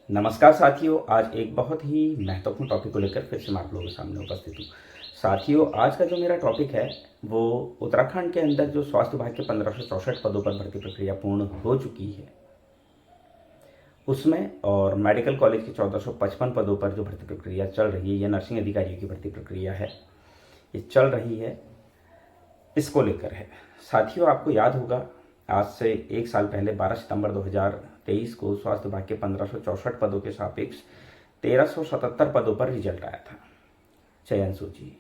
नमस्कार साथियों, आज एक बहुत ही महत्वपूर्ण टॉपिक को लेकर फिर से मैं आप लोगों के सामने उपस्थित हूँ। साथियों, आज का जो मेरा टॉपिक है वो उत्तराखंड के अंदर जो स्वास्थ्य विभाग के 1564 पदों पर भर्ती प्रक्रिया पूर्ण हो चुकी है उसमें, और मेडिकल कॉलेज के 1455 पदों पर जो भर्ती प्रक्रिया चल रही है, यह नर्सिंग अधिकारियों की भर्ती प्रक्रिया है, ये चल रही है, इसको लेकर है। साथियों, आपको याद होगा आज से एक साल पहले 12 सितंबर 2023 को स्वास्थ्य विभाग के 1564 पदों के सापेक्ष 1377 पदों पर रिजल्ट आया था, चयन सूची।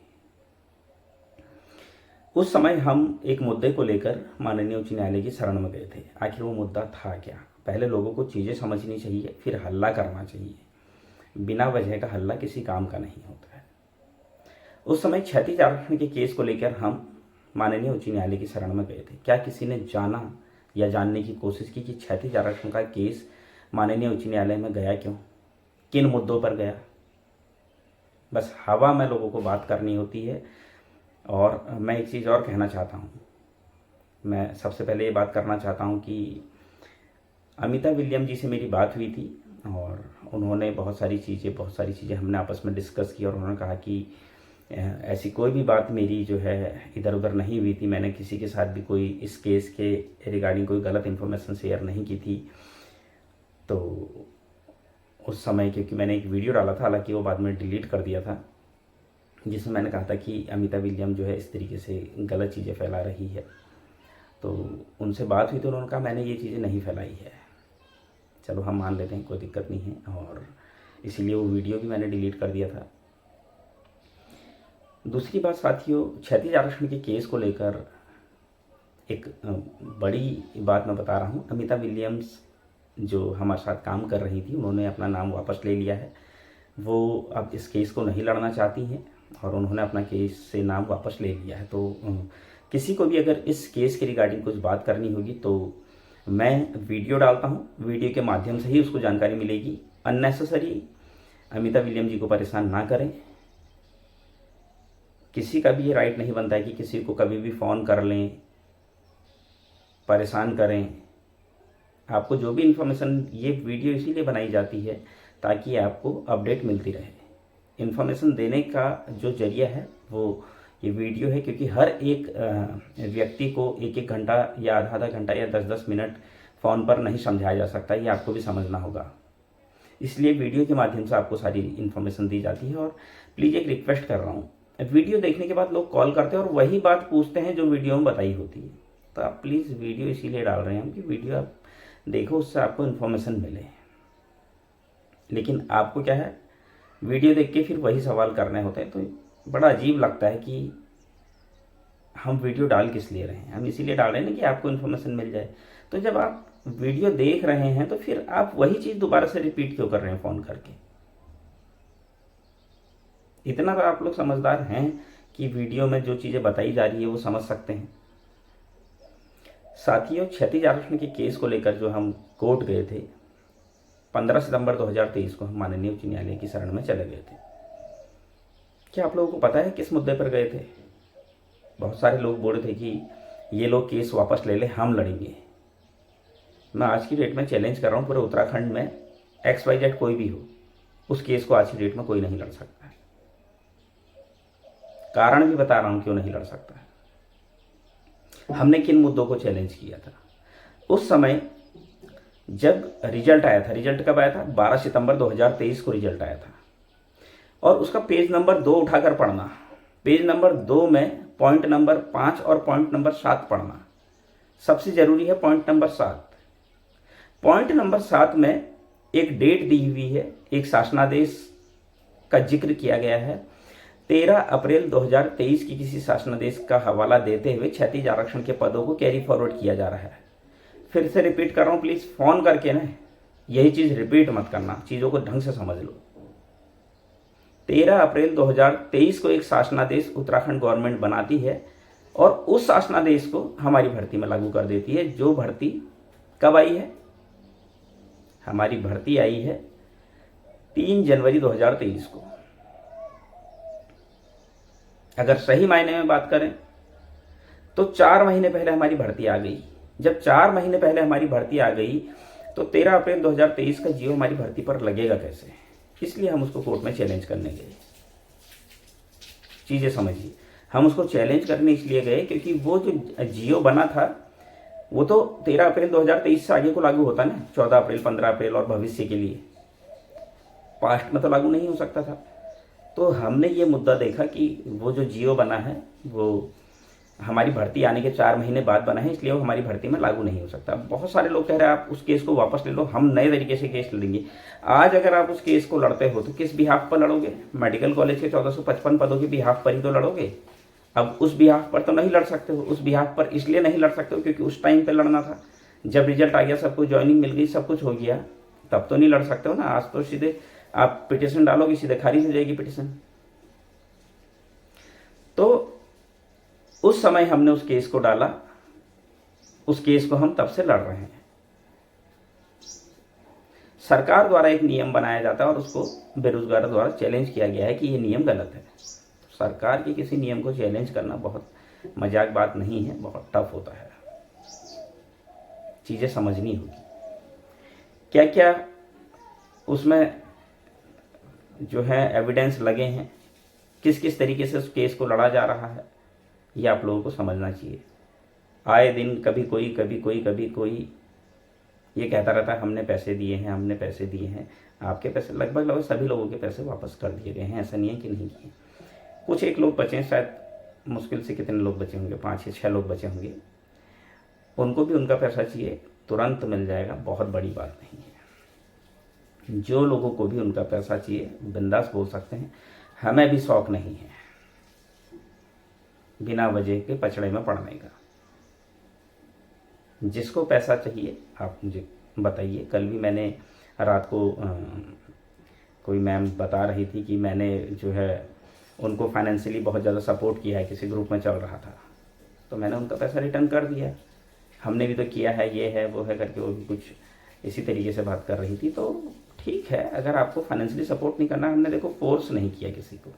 उस समय हम एक मुद्दे को लेकर माननीय उच्च न्यायालय की शरण में गए थे। आखिर वो मुद्दा था क्या? पहले लोगों को चीज़ें समझनी चाहिए, फिर हल्ला करना चाहिए। बिना वजह का हल्ला किसी काम का नहीं होता है। उस समय क्षैतिज आरक्षण के केस को लेकर हम माननीय उच्च न्यायालय की शरण में गए थे। क्या किसी ने जाना या जानने की कोशिश की कि क्षैतिज आरक्षण का केस माननीय उच्च न्यायालय में गया क्यों, किन मुद्दों पर गया? बस हवा में लोगों को बात करनी होती है। और मैं एक चीज़ और कहना चाहता हूँ। मैं सबसे पहले ये बात करना चाहता हूँ कि अमिता विलियम जी से मेरी बात हुई थी और उन्होंने बहुत सारी चीज़ें हमने आपस में डिस्कस की, और उन्होंने कहा कि ऐसी कोई भी बात मेरी जो है इधर उधर नहीं हुई थी। मैंने किसी के साथ भी कोई इस केस के रिगार्डिंग कोई गलत इन्फॉर्मेशन शेयर नहीं की थी। तो उस समय क्योंकि मैंने एक वीडियो डाला था, हालांकि वो बाद में डिलीट कर दिया था, जिसमें मैंने कहा था कि अमिता विलियम जो है इस तरीके से गलत चीज़ें फैला रही है। तो उनसे बात हुई तो उन्होंने कहा मैंने ये चीज़ें नहीं फैलाई है। चलो हम मान लेते हैं, कोई दिक्कत नहीं है, और इसीलिए वो वीडियो भी मैंने डिलीट कर दिया था। दूसरी बात साथियों, क्षैतिज आरक्षण के केस को लेकर एक बड़ी बात मैं बता रहा हूँ। अमिता विलियम्स जो हमारे साथ काम कर रही थी, उन्होंने अपना नाम वापस ले लिया है। वो अब इस केस को नहीं लड़ना चाहती हैं और उन्होंने अपना केस से नाम वापस ले लिया है। तो किसी को भी अगर इस केस के रिगार्डिंग कुछ बात करनी होगी तो मैं वीडियो डालता हूँ, वीडियो के माध्यम से ही उसको जानकारी मिलेगी। अननेसेसरी अमिता विलियम जी को परेशान ना करें। किसी का भी ये राइट नहीं बनता है कि किसी को कभी भी फ़ोन कर लें, परेशान करें। आपको जो भी इन्फॉर्मेशन, ये वीडियो इसीलिए बनाई जाती है ताकि आपको अपडेट मिलती रहे। इन्फॉर्मेशन देने का जो जरिया है वो ये वीडियो है, क्योंकि हर एक व्यक्ति को एक एक घंटा या आधा आधा घंटा या 10-10 मिनट फ़ोन पर नहीं समझाया जा सकता, ये आपको भी समझना होगा। इसलिए वीडियो के माध्यम से आपको सारी इन्फॉर्मेशन दी जाती है। और प्लीज़ एक रिक्वेस्ट कर रहा हूँ, वीडियो देखने के बाद लोग कॉल करते हैं और वही बात पूछते हैं जो वीडियो में बताई होती है। तो आप प्लीज़, वीडियो इसीलिए डाल रहे हैं हम कि वीडियो आप देखो, उससे आपको इन्फॉर्मेशन मिले। लेकिन आपको क्या है, वीडियो देख के फिर वही सवाल करने होते हैं। तो बड़ा अजीब लगता है कि हम वीडियो डाल किस लिए रहे हैं। हम इसीलिए डाल रहे हैं ना कि आपको इन्फॉर्मेशन मिल जाए। तो जब आप वीडियो देख रहे हैं तो फिर आप वही चीज़ दोबारा से रिपीट क्यों कर रहे हैं फ़ोन करके? इतना तो आप लोग समझदार हैं कि वीडियो में जो चीज़ें बताई जा रही है वो समझ सकते हैं। साथियों, क्षैतिज आरक्षण के केस को लेकर जो हम कोर्ट गए थे, 15 सितंबर 2023 को हम माननीय उच्च न्यायालय की शरण में चले गए थे। क्या आप लोगों को पता है किस मुद्दे पर गए थे? बहुत सारे लोग बोल रहे थे कि ये लोग केस वापस ले ले, हम लड़ेंगे। मैं आज की डेट में चैलेंज कर रहा हूँ, पूरे उत्तराखंड में XYZ कोई भी हो, उस केस को आज की डेट में कोई नहीं लड़ सकता है। कारण भी बता रहा हूँ क्यों नहीं लड़ सकता है। हमने किन मुद्दों को चैलेंज किया था उस समय जब रिजल्ट आया था? रिजल्ट कब आया था? 12 सितंबर 2023 को रिजल्ट आया था। और उसका पेज नंबर 2 उठाकर पढ़ना। पेज नंबर 2 में पॉइंट नंबर 5 और पॉइंट नंबर 7 पढ़ना। सबसे जरूरी है पॉइंट नंबर 7। पॉइंट नंबर 7 में एक डेट दी हुई है, एक शासनादेश का जिक्र किया गया है। 13 अप्रैल 2023 की किसी शासनादेश का हवाला देते हुए क्षैतिज आरक्षण के पदों को कैरी फॉरवर्ड किया जा रहा है। फिर से रिपीट कर रहा हूँ, प्लीज़ फ़ोन करके ना यही चीज़ रिपीट मत करना, चीज़ों को ढंग से समझ लो। 13 अप्रैल 2023 को एक शासनादेश उत्तराखंड गवर्नमेंट बनाती है और उस शासनादेश को हमारी भर्ती में लागू कर देती है। जो भर्ती कब आई है? हमारी भर्ती आई है 3 जनवरी 2023 को। अगर सही मायने में बात करें तो 4 महीने पहले हमारी भर्ती आ गई। जब 4 महीने पहले हमारी भर्ती आ गई तो 13 अप्रैल 2023 का जियो हमारी भर्ती पर लगेगा कैसे, इसलिए हम उसको कोर्ट में चैलेंज करने गए। चीज़ें समझिए, हम उसको चैलेंज करने इसलिए गए क्योंकि वो जो जियो बना था वो तो 13 अप्रैल 2023 से आगे को लागू होता ना, 14 अप्रैल, 15 अप्रैल और भविष्य के लिए, पास्ट में तो लागू नहीं हो सकता था। तो हमने ये मुद्दा देखा कि वो जो जियो बना है वो हमारी भर्ती आने के 4 महीने बाद बना है, इसलिए वो हमारी भर्ती में लागू नहीं हो सकता। बहुत सारे लोग कह रहे हैं आप उस केस को वापस ले लो, हम नए तरीके से केस लड़ेंगे। आज अगर आप उस केस को लड़ते हो तो किस बिहाफ पर लड़ोगे? मेडिकल कॉलेज के 1455 पदों के बिहाफ पर ही तो लड़ोगे। अब उस बिहाफ पर तो नहीं लड़ सकते हो। उस बिहाफ पर इसलिए नहीं लड़ सकते हो क्योंकि उस टाइम पर लड़ना था, जब रिजल्ट आ गया, सबको ज्वाइनिंग मिल गई, सब कुछ हो गया, तब तो नहीं लड़ सकते हो ना। आज तो सीधे आप पिटिशन डालोगे, सीधे खारिज हो जाएगी पिटिशन। तो उस समय हमने उस केस को डाला, उस केस को हम तब से लड़ रहे हैं। सरकार द्वारा एक नियम बनाया जाता है और उसको बेरोजगारों द्वारा चैलेंज किया गया है कि ये नियम गलत है। सरकार के किसी नियम को चैलेंज करना बहुत मजाक बात नहीं है, बहुत टफ होता है। चीज़ें समझनी होगी, क्या क्या उसमें जो है एविडेंस लगे हैं, किस किस तरीके से उस केस को लड़ा जा रहा है, ये आप लोगों को समझना चाहिए। आए दिन कभी कोई कभी कोई ये कहता रहता है हमने पैसे दिए हैं, हमने पैसे दिए हैं। आपके पैसे लगभग सभी लोगों के पैसे वापस कर दिए गए हैं, ऐसा नहीं है कि नहीं किए। कुछ एक लोग बचे, शायद मुश्किल से कितने लोग बचे होंगे, 5 या 6 लोग बचे होंगे, उनको भी उनका पैसा चाहिए, तुरंत मिल जाएगा, बहुत बड़ी बात नहीं है। जो लोगों को भी उनका पैसा चाहिए बिंदास बोल सकते हैं, हमें भी शौक नहीं है बिना वजह के पचड़े में पड़ने का। जिसको पैसा चाहिए आप मुझे बताइए। कल भी मैंने रात को कोई मैम बता रही थी कि मैंने जो है उनको फाइनेंशियली बहुत ज़्यादा सपोर्ट किया है, किसी ग्रुप में चल रहा था, तो मैंने उनका पैसा रिटर्न कर दिया। हमने भी तो किया है, ये है वो है करके वो भी कुछ इसी तरीके से बात कर रही थी। तो ठीक है, अगर आपको फाइनेंशियली सपोर्ट नहीं करना, हमने देखो फोर्स नहीं किया किसी को,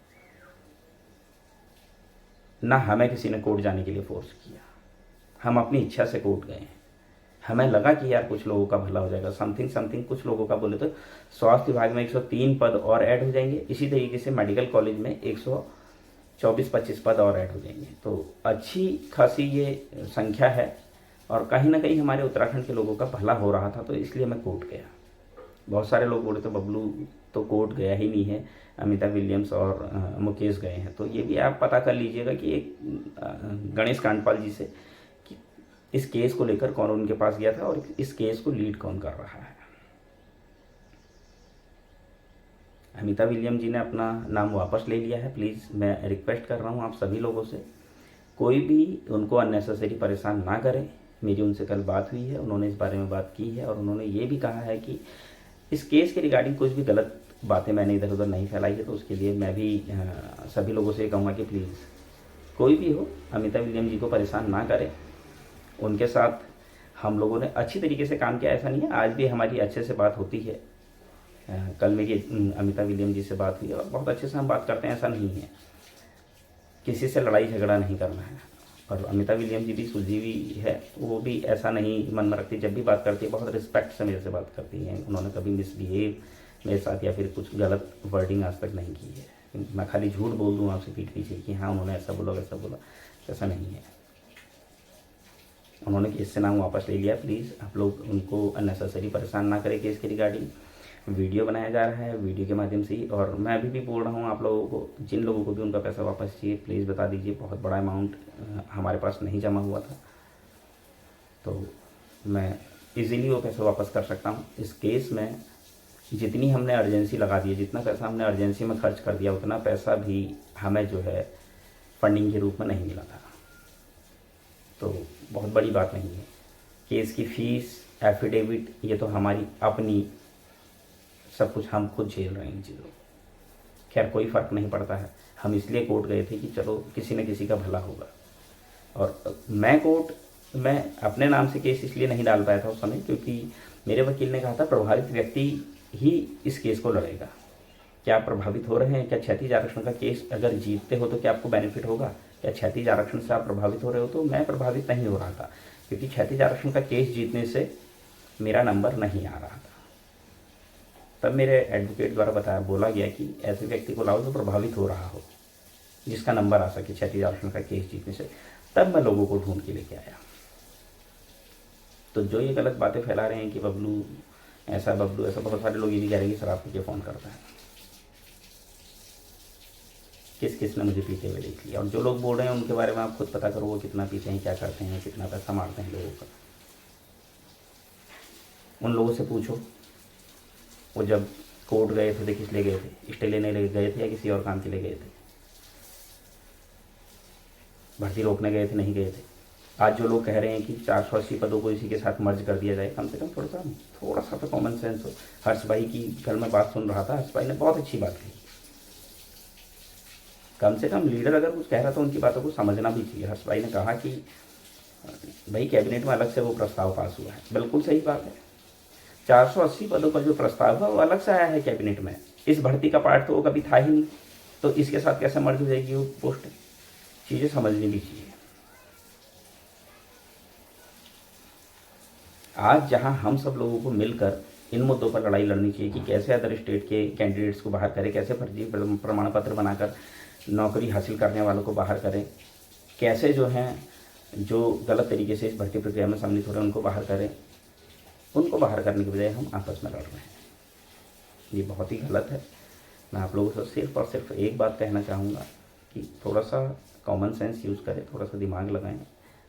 ना हमें किसी ने कोर्ट जाने के लिए फोर्स किया, हम अपनी इच्छा से कोर्ट गए हैं। हमें लगा कि यार कुछ लोगों का भला हो जाएगा, समथिंग कुछ लोगों का, बोले तो स्वास्थ्य विभाग में 103 पद और ऐड हो जाएंगे, इसी तरीके से मेडिकल कॉलेज में 124-25 पद और ऐड हो जाएंगे। तो अच्छी खासी ये संख्या है और कहीं ना कहीं हमारे उत्तराखंड के लोगों का भला हो रहा था, तो इसलिए मैं कोर्ट गया। बहुत सारे लोग बोले तो बबलू तो कोर्ट गया ही नहीं है, अमिताभ विलियम्स और मुकेश गए हैं। तो ये भी आप पता कर लीजिएगा कि एक गणेश कांडपाल जी से कि इस केस को लेकर कौन उनके पास गया था और इस केस को लीड कौन कर रहा है। अमिताभ विलियम जी ने अपना नाम वापस ले लिया है। प्लीज़ मैं रिक्वेस्ट कर रहा हूँ आप सभी लोगों से, कोई भी उनको अननेसेसरी परेशान ना करें। मेरी उनसे कल बात हुई है, उन्होंने इस बारे में बात की है और उन्होंने ये भी कहा है कि इस केस के रिगार्डिंग कुछ भी गलत बातें मैंने इधर उधर नहीं फैलाई है। तो उसके लिए मैं भी सभी लोगों से कहूँगा कि प्लीज़ कोई भी हो अमिताभ विलियम जी को परेशान ना करें। उनके साथ हम लोगों ने अच्छी तरीके से काम किया, ऐसा नहीं है, आज भी हमारी अच्छे से बात होती है। कल मेरी अमिताभ विलियम जी से बात हुई और बहुत अच्छे से हम बात करते हैं, ऐसा नहीं है, किसी से लड़ाई झगड़ा नहीं करना है। और अमिताभ विलियम जी भी सुलझी है, वो भी ऐसा नहीं मन में रखती, जब भी बात करती है बहुत रिस्पेक्ट से मेरे से बात करती हैं। उन्होंने कभी मिसबिहेव मेरे साथ या फिर कुछ गलत वर्डिंग आज तक नहीं की है। मैं खाली झूठ बोल दूँ आपसे पीठ पीछे कि हाँ उन्होंने ऐसा बोला वैसा बोला, ऐसा नहीं है। उन्होंने केस से नाम वापस ले लिया। प्लीज़ आप लोग उनको अननेसेसरी परेशान ना करें। केस के रिगार्डिंग वीडियो बनाया जा रहा है, वीडियो के माध्यम से ही, और मैं अभी भी बोल रहा हूँ आप लोगों को, जिन लोगों को भी उनका पैसा वापस चाहिए प्लीज़ बता दीजिए। बहुत बड़ा अमाउंट हमारे पास नहीं जमा हुआ था, तो मैं इजीली वो पैसा वापस कर सकता हूँ। इस केस में जितनी हमने अर्जेंसी लगा दी है, जितना पैसा हमने अर्जेंसी में खर्च कर दिया, उतना पैसा भी हमें जो है फंडिंग के रूप में नहीं मिला था। तो बहुत बड़ी बात नहीं है। केस की फ़ीस, एफिडेविट, ये तो हमारी अपनी, सब कुछ हम खुद झेल रहे हैं इन चीज़ों। खैर कोई फ़र्क नहीं पड़ता है, हम इसलिए कोर्ट गए थे कि चलो किसी न किसी का भला होगा। और मैं अपने नाम से केस इसलिए नहीं डाल पाया था उस समय, क्योंकि मेरे वकील ने कहा था प्रभावित व्यक्ति ही इस केस को लड़ेगा। क्या आप प्रभावित हो रहे हैं? क्या क्षैतिज आरक्षण का केस अगर जीतते हो तो क्या आपको बेनिफिट होगा? क्या क्षैतिज आरक्षण से आप प्रभावित हो रहे हो? तो मैं प्रभावित नहीं हो रहा था, क्योंकि क्षैतिज आरक्षण का केस जीतने से मेरा नंबर नहीं आ रहा था। तब मेरे एडवोकेट द्वारा बोला गया कि ऐसे व्यक्ति को लाओ जो प्रभावित हो रहा हो, जिसका नंबर आ सके क्षैतिज आरक्षण का केस जीतने से। तब मैं लोगों को ढूंढ के लेके आया। तो जो ये गलत बातें फैला रहे हैं कि बबलू ऐसा, बहुत सारे लोग ये भी कह रहे हैं कि शराब पी के फ़ोन करता है। किस किस ने मुझे पीते हुए देख लिया। और जो लोग बोल रहे हैं उनके बारे में आप खुद पता करो, वो कितना पीते हैं, क्या करते हैं, कितना पैसा मारते हैं लोगों का। उन लोगों से पूछो वो जब कोर्ट गए थे तो किस लिए गए थे, स्टे लेने गए थे या किसी और काम के लिए गए थे, भर्ती रोकने गए थे, नहीं गए थे। आज जो लोग कह रहे हैं कि 480 पदों को इसी के साथ मर्ज कर दिया जाए, कम से कम थोड़ा सा तो कॉमन सेंस हो। हर्ष भाई की कल मैं बात सुन रहा था, हर्ष भाई ने बहुत अच्छी बात कही। कम से कम लीडर अगर कुछ कह रहा था उनकी बातों को समझना भी चाहिए। हर्ष भाई ने कहा कि भाई कैबिनेट में अलग से वो प्रस्ताव पास हुआ है। बिल्कुल सही बात है। 480 पदों का जो प्रस्ताव है वो अलग से आया है कैबिनेट में। इस भर्ती का पार्ट तो वो कभी था ही नहीं, तो इसके साथ कैसे मर्ज हो जाएगी वो पोस्ट। चीज़ें समझनी भी चाहिए। आज जहां हम सब लोगों को मिलकर इन मुद्दों पर लड़ाई लड़नी चाहिए कि कैसे अदर स्टेट के कैंडिडेट्स को बाहर करें, कैसे फर्जी प्रमाण पत्र बनाकर नौकरी हासिल करने वालों को बाहर करें, कैसे जो हैं जो गलत तरीके से इस भर्ती प्रक्रिया में सम्मिलित हो रहे हैं उनको बाहर करें। उनको बाहर करने के बजाय हम आपस में लड़ रहे हैं, ये बहुत ही गलत है। मैं आप लोगों से सिर्फ और सिर्फ एक बात कहना चाहूँगा कि थोड़ा सा कॉमन सेंस यूज़ करें, थोड़ा सा दिमाग लगाएं।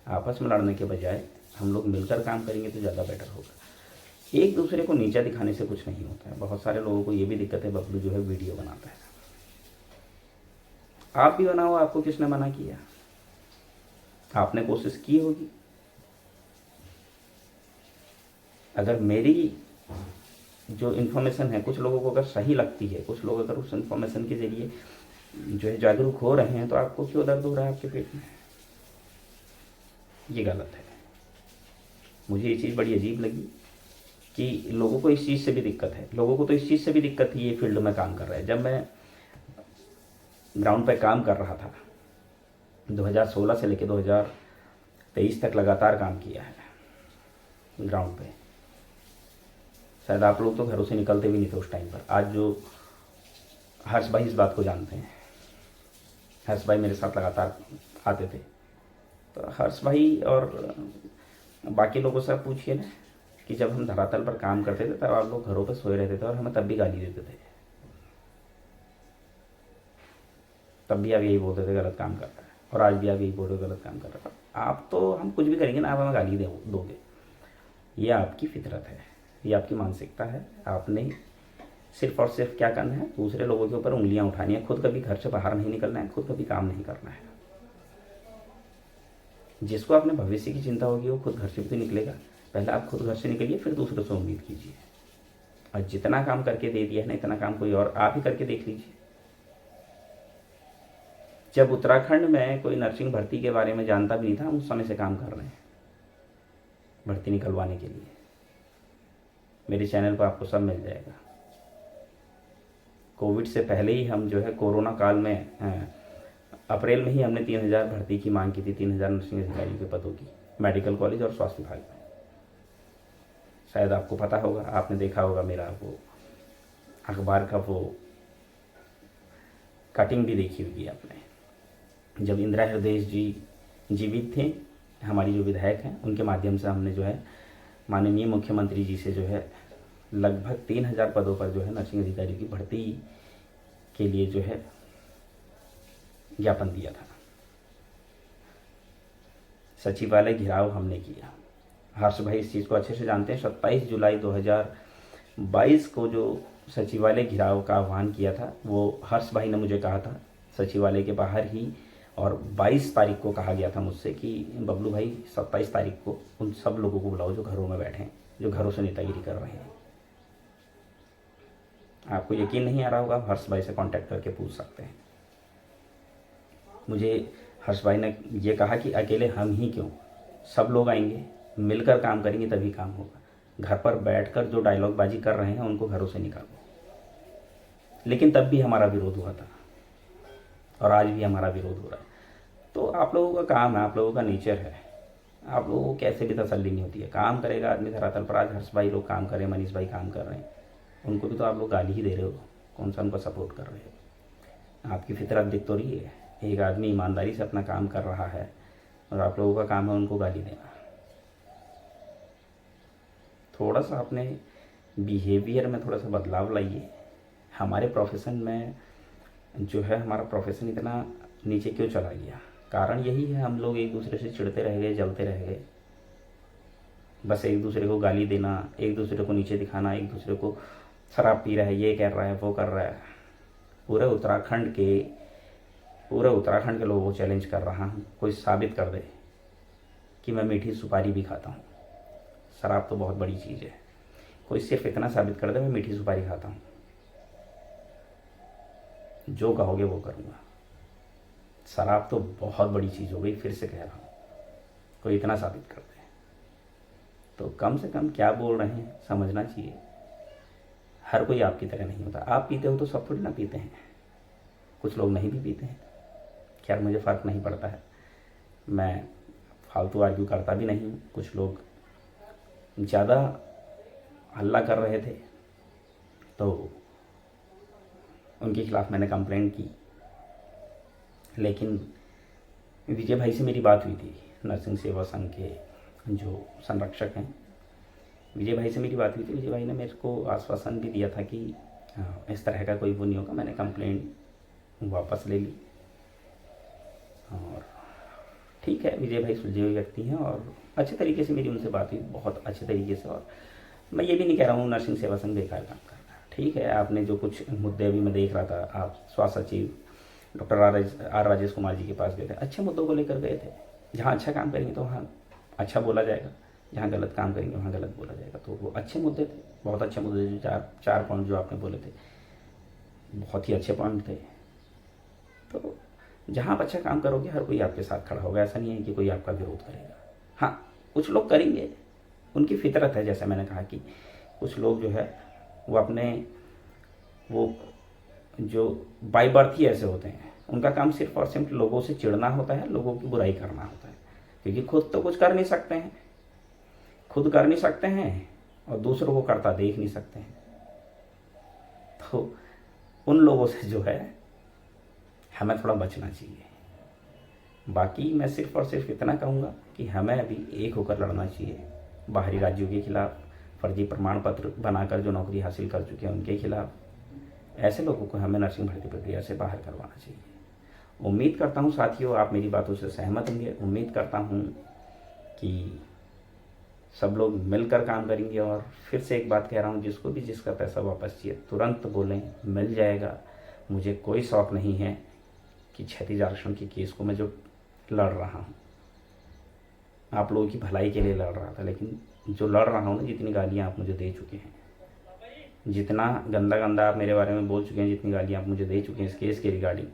आपस में लड़ने के बजाय हम लोग मिलकर काम करेंगे तो ज़्यादा बेटर होगा। एक दूसरे को नीचा दिखाने से कुछ नहीं होता है। बहुत सारे लोगों को ये भी दिक्कत है, बबलू जो है वीडियो बनाता है। आप भी बनाओ, आपको किसने मना किया? आपने कोशिश की होगी। अगर मेरी जो इन्फॉर्मेशन है कुछ लोगों को अगर सही लगती है, कुछ लोग अगर उस इन्फॉर्मेशन के ज़रिए जो है जागरूक हो रहे हैं, तो आपको क्यों दर्द हो रहा है आपके पेट में? ये गलत है। मुझे ये चीज़ बड़ी अजीब लगी कि लोगों को इस चीज़ से भी दिक्कत है। लोगों को तो इस चीज़ से भी दिक्कत थी, ये फील्ड में काम कर रहे हैं। जब मैं ग्राउंड पे काम कर रहा था 2016 से लेकर 2023 तक लगातार काम किया है ग्राउंड पे। शायद आप लोग तो घरों से निकलते भी नहीं थे उस टाइम पर। आज जो हर्ष भाई इस बात को जानते हैं, हर्ष भाई मेरे साथ लगातार आते थे। तो हर्ष भाई और बाकी लोगों से पूछिए ना कि जब हम धरातल पर काम करते थे तब आप लोग घरों पर सोए रहते थे और हमें तब भी गाली देते थे। तब भी आप यही बोलते थे गलत काम कर रहा है, और आज भी आप यही बोल रहे हो गलत काम कर रहा है। आप तो हम कुछ भी करेंगे ना, आप हमें गाली दोगे। ये आपकी फितरत है, ये आपकी मानसिकता है। आपने सिर्फ और सिर्फ क्या करना है, दूसरे लोगों के ऊपर उंगलियां उठानी है। खुद कभी घर से बाहर नहीं निकलना है, खुद कभी काम नहीं करना है। जिसको अपने भविष्य की चिंता होगी वो खुद घर से भी तो निकलेगा। पहले आप खुद घर से निकलिए, फिर दूसरों से उम्मीद कीजिए। और जितना काम करके दे दिया है ना, इतना काम कोई और आप ही करके देख लीजिए। जब उत्तराखंड में कोई नर्सिंग भर्ती के बारे में जानता भी नहीं था, हम उस समय से काम कर रहे हैं भर्ती निकलवाने के लिए। मेरे चैनल पर आपको सब मिल जाएगा। कोविड से पहले ही हम जो है कोरोना काल में अप्रैल में ही हमने 3000 भर्ती की मांग की थी, 3000 नर्सिंग अधिकारियों के पदों की, मेडिकल कॉलेज और स्वास्थ्य विभाग में। शायद आपको पता होगा, आपने देखा होगा मेरा वो अखबार का वो कटिंग भी देखी होगी आपने। जब इंदिरा हृदय जी जीवित थे, हमारी जो विधायक हैं, उनके माध्यम से हमने जो है माननीय मुख्यमंत्री जी से जो है लगभग 3000 पदों पर जो है नर्सिंग अधिकारियों की भर्ती के लिए जो है ज्ञापन दिया था। सचिवालय घिराव हमने किया। हर्ष भाई इस चीज़ को अच्छे से जानते हैं। 27 जुलाई 2022 को जो सचिवालय घिराव का आह्वान किया था, वो हर्ष भाई ने मुझे कहा था सचिवालय के बाहर ही। और 22 तारीख को कहा गया था मुझसे कि बबलू भाई 27 तारीख को उन सब लोगों को बुलाओ जो घरों में बैठे हैं, जो घरों से नेतागिरी कर रहे हैं। आपको यकीन नहीं आ रहा होगा, हर्ष भाई से कांटेक्ट करके पूछ सकते हैं। मुझे हर्ष भाई ने ये कहा कि अकेले हम ही क्यों, सब लोग आएंगे, मिलकर काम करेंगे तभी काम होगा। घर पर बैठकर जो डायलॉग बाजी कर रहे हैं उनको घरों से निकालो। लेकिन तब भी हमारा विरोध हुआ था और आज भी हमारा विरोध हो रहा है। तो आप लोगों का काम है, आप लोगों का नेचर है आप लोगों को कैसे भी तसल्ली नहीं होती है। काम करेगा आदमी धरातल पर, आज हर्ष भाई लोग काम कर रहे हैं, मनीष भाई काम कर रहे हैं, उनको भी तो आप लोग गाली ही दे रहे हो, कौन सा उनको सपोर्ट कर रहे हो। आपकी फितरत दिख तो रही है, एक आदमी ईमानदारी से अपना काम कर रहा है और आप लोगों का काम है उनको गाली देना। थोड़ा सा अपने बिहेवियर में थोड़ा सा बदलाव लाइए। हमारे प्रोफेशन में जो है, हमारा प्रोफेशन इतना नीचे क्यों चला गया, कारण यही है, हम लोग एक दूसरे से चिढ़ते रह गए, जलते रह गए, बस एक दूसरे को गाली देना, एक दूसरे को नीचे दिखाना, एक दूसरे को शराब पी रहा है, ये कर रहा है, वो कर रहा है। पूरे उत्तराखंड के लोगों को चैलेंज कर रहा हूँ, कोई साबित कर दे कि मैं मीठी सुपारी भी खाता हूँ। शराब तो बहुत बड़ी चीज़ है, कोई सिर्फ इतना साबित कर दे मैं मीठी सुपारी खाता हूँ, जो कहोगे वो करूँगा। शराब तो बहुत बड़ी चीज़ हो गई, फिर से कह रहा हूँ, कोई इतना साबित कर दे तो कम से कम क्या बोल रहे हैं समझना चाहिए। हर कोई आपकी तरह नहीं होता, आप पीते हो तो सब थोड़ी ना पीते हैं, कुछ लोग नहीं भी पीते हैं। खैर मुझे फ़र्क नहीं पड़ता है, मैं फालतू आर्ग्यू करता भी नहीं। कुछ लोग ज़्यादा हल्ला कर रहे थे तो उनके खिलाफ़ मैंने कंप्लेंट की, लेकिन विजय भाई से मेरी बात हुई थी, नरसिंह सेवा संघ के जो संरक्षक हैं, विजय भाई से मेरी बात हुई थी। विजय भाई ने मेरे को आश्वासन भी दिया था कि इस तरह का कोई वो नहीं होगा। मैंने कंप्लेंट वापस ले ली और ठीक है, विजय भाई सुलझे हुए व्यक्ति हैं और अच्छे तरीके से मेरी उनसे बात हुई, बहुत अच्छे तरीके से। और मैं ये भी नहीं कह रहा हूँ नरसिंह सेवा संघ बेकार काम कर रहा है, ठीक है। आपने जो कुछ मुद्दे अभी मैं देख रहा था, आप स्वास्थ्य सचिव डॉक्टर आर राजेश कुमार जी के पास गए थे, अच्छे मुद्दों को लेकर गए थे। जहाँ अच्छा काम करेंगे तो वहाँ अच्छा बोला जाएगा, जहाँ गलत काम करेंगे वहाँ गलत बोला जाएगा। तो वो अच्छे मुद्दे थे, बहुत अच्छे मुद्दे, जो चार पॉइंट जो आपने बोले थे बहुत ही अच्छे पॉइंट थे। तो जहाँ आप अच्छा काम करोगे हर कोई आपके साथ खड़ा होगा, ऐसा नहीं है कि कोई आपका विरोध करेगा। हाँ, कुछ लोग करेंगे, उनकी फितरत है। जैसे मैंने कहा कि कुछ लोग जो है वो अपने वो जो बाय बर्थ ही ऐसे होते हैं, उनका काम सिर्फ और सिर्फ लोगों से चिढ़ना होता है, लोगों की बुराई करना होता है, क्योंकि खुद तो कुछ कर नहीं सकते हैं, खुद कर नहीं सकते हैं और दूसरों को करता देख नहीं सकते हैं। तो उन लोगों से जो है हमें थोड़ा बचना चाहिए। बाकी मैं सिर्फ और सिर्फ इतना कहूँगा कि हमें अभी एक होकर लड़ना चाहिए, बाहरी राज्यों के खिलाफ, फर्जी प्रमाण पत्र बनाकर जो नौकरी हासिल कर चुके हैं उनके खिलाफ। ऐसे लोगों को हमें नर्सिंग भर्ती प्रक्रिया से बाहर करवाना चाहिए। उम्मीद करता हूँ साथियों आप मेरी बातों से सहमत होंगे। उम्मीद करता हूँ कि सब लोग मिलकर काम करेंगे। और फिर से एक बात कह रहा हूँ, जिसको भी जिसका पैसा वापस चाहिए तुरंत बोलें, मिल जाएगा। मुझे कोई शौक़ नहीं है कि क्षैतिज आरक्षण के केस को मैं जो लड़ रहा हूँ, आप लोगों की भलाई के लिए लड़ रहा था, लेकिन जो लड़ रहा हूँ ना, जितनी गालियाँ आप मुझे दे चुके हैं, जितना गंदा गंदा आप मेरे बारे में बोल चुके हैं, जितनी गालियाँ आप मुझे दे चुके हैं इस केस के रिगार्डिंग,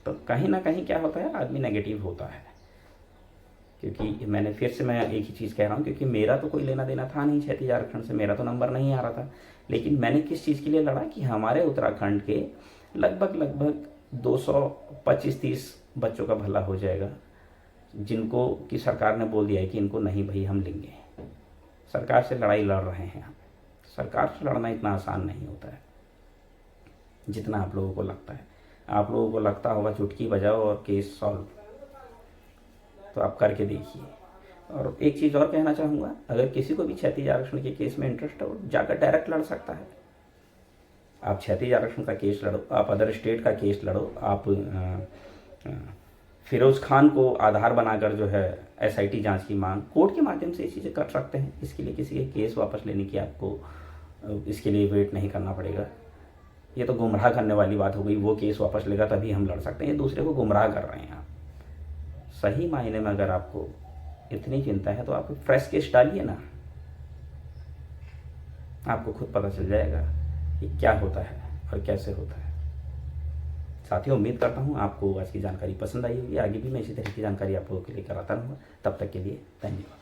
तो कहीं ना कहीं क्या होता है, आदमी नेगेटिव होता है। क्योंकि मैं एक ही चीज़ कह रहा हूँ, क्योंकि मेरा तो कोई लेना देना था नहीं क्षैतिज आरक्षण से, मेरा तो नंबर नहीं आ रहा था। लेकिन मैंने किस चीज़ के लिए लड़ा कि हमारे उत्तराखंड के लगभग 225-30 बच्चों का भला हो जाएगा, जिनको कि सरकार ने बोल दिया है कि इनको नहीं भाई हम लेंगे। सरकार से लड़ाई लड़ रहे हैं हम। सरकार से लड़ना इतना आसान नहीं होता है जितना आप लोगों को लगता है। आप लोगों को लगता होगा चुटकी बजाओ और केस सॉल्व, तो आप करके देखिए। और एक चीज़ और कहना चाहूँगा, अगर किसी को भी क्षैतिज आरक्षण के केस में इंटरेस्ट हो, जाकर डायरेक्ट लड़ सकता है। आप क्षैतिज आरक्षण का केस लड़ो, आप अदर स्टेट का केस लड़ो, आप फिरोज़ खान को आधार बनाकर जो है SIT जांच की मांग, कोर्ट के माध्यम से ये चीज़ें कर सकते हैं। इसके लिए किसी के केस वापस लेने की आपको इसके लिए वेट नहीं करना पड़ेगा। ये तो गुमराह करने वाली बात हो गई, वो केस वापस लेगा तभी हम लड़ सकते हैं। ये दूसरे को गुमराह कर रहे हैं आप। सही मायने में अगर आपको इतनी चिंता है तो आप फ्रेश केस डालिए ना, आपको खुद पता चल जाएगा कि क्या होता है और कैसे होता है। साथियों, उम्मीद करता हूँ आपको आज की जानकारी पसंद आई होगी। आगे भी मैं इसी तरह की जानकारी आप लोगों के लिए कराता रहूँगा। तब तक के लिए धन्यवाद।